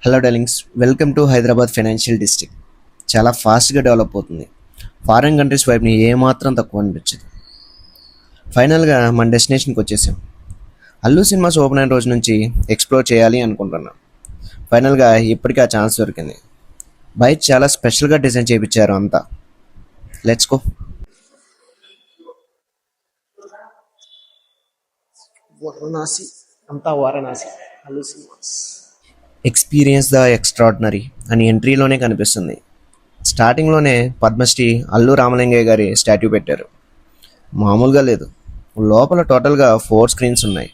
Hello darlings, welcome to Hyderabad financial district. చాలా ఫాస్ట్గా develop అవుతుంది. ఫారిన్ కంట్రీస్ వైపుని ఏమాత్రం తక్కువ అనిపించదు. ఫైనల్గా మన డెస్టినేషన్కి వచ్చేసాం. అల్లు సినిమాస్ ఓపెన్ అయిన రోజు నుంచి ఎక్స్ప్లోర్ చేయాలి అనుకుంటున్నాం. ఫైనల్గా ఇప్పటికీ ఆ ఛాన్స్ దొరికింది. బైక్ చాలా స్పెషల్గా డిజైన్ చేయించారు అంతా. Let's go. వారణాసి, అంతా Varanasi. Allu cinemas experience the extraordinary అని ఎంట్రీలోనే కనిపిస్తుంది. స్టార్టింగ్లోనే పద్మశ్రీ అల్లు రామలింగయ్య గారి స్టాట్యూ పెట్టారు. మామూలుగా లేదు. లోపల టోటల్గా 4 స్క్రీన్స్ ఉన్నాయి.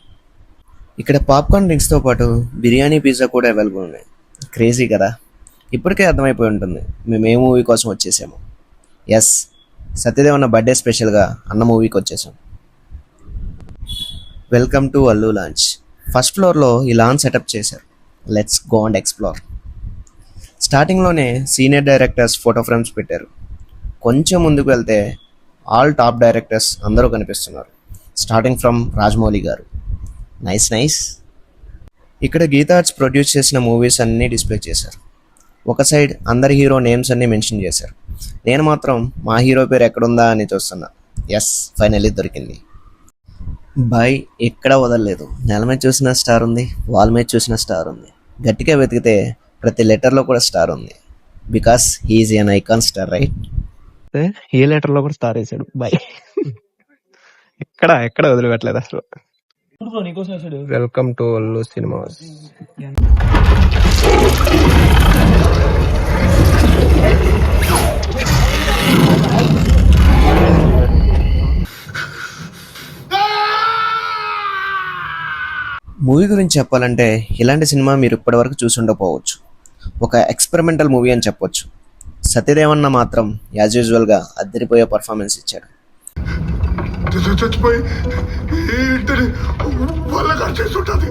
ఇక్కడ పాప్కార్న్ డ్రింక్స్తో పాటు బిర్యానీ, పిజ్జా కూడా అవైలబుల్ ఉన్నాయి. క్రేజీ కదా. ఇప్పటికే అర్థమైపోయి ఉంటుంది మేము ఏ మూవీ కోసం వచ్చేసాము. ఎస్, సత్యదేవన్న బర్త్డే స్పెషల్గా అన్న మూవీకి వచ్చేసాం. Welcome to Allu launch. First ఫ్లోర్లో ఈ లాంచ్ సెటప్ చేశారు. Let's go and explore. స్టార్టింగ్లోనే సీనియర్ డైరెక్టర్స్ ఫోటో ఫ్రేమ్స్ పెట్టారు. కొంచెం ముందుకు వెళ్తే ఆల్ టాప్ డైరెక్టర్స్ అందరూ కనిపిస్తున్నారు. స్టార్టింగ్ ఫ్రమ్ రాజమౌళి గారు. Nice nice. ఇక్కడ గీతా ఆర్ట్స్ ప్రొడ్యూస్ చేసిన మూవీస్ అన్నీ డిస్ప్లే చేశారు. ఒక సైడ్ అందరి హీరో నేమ్స్ అన్నీ మెన్షన్ చేశారు. నేను మాత్రం మా హీరో పేరు ఎక్కడుందా అని చూస్తున్నా. ఎస్, ఫైనల్లీ దొరికింది. బాయ్ ఎక్కడా వదలలేదు. నెల మీద చూసిన స్టార్ ఉంది, వాల్ మీద చూసిన స్టార్ ఉంది. గట్టిగా వెతికితే ప్రతి లెటర్లో కూడా స్టార్ ఉంది. Because he's an icon star, right? ఏ లెటర్ లో కూడా స్టార్ వేసాడు బాయ్. ఎక్కడ వదిలిపెట్టలేదు అసలు. Welcome to Allu cinemas. Movie గురించి చెప్పాలంటే ఇలాంటి సినిమా మీరు ఇప్పటివరకు చూసి ఉండకపోవచ్చు. ఒక ఎక్స్పెరిమెంటల్ మూవీ అని చెప్పొచ్చు. సత్యదేవన్న మాత్రం యాజ్ యూజువల్గా అద్దరిపోయే పర్ఫార్మెన్స్ ఇచ్చాడు. చచ్చిపోయి వాళ్ళ చేస్తుంటుంది.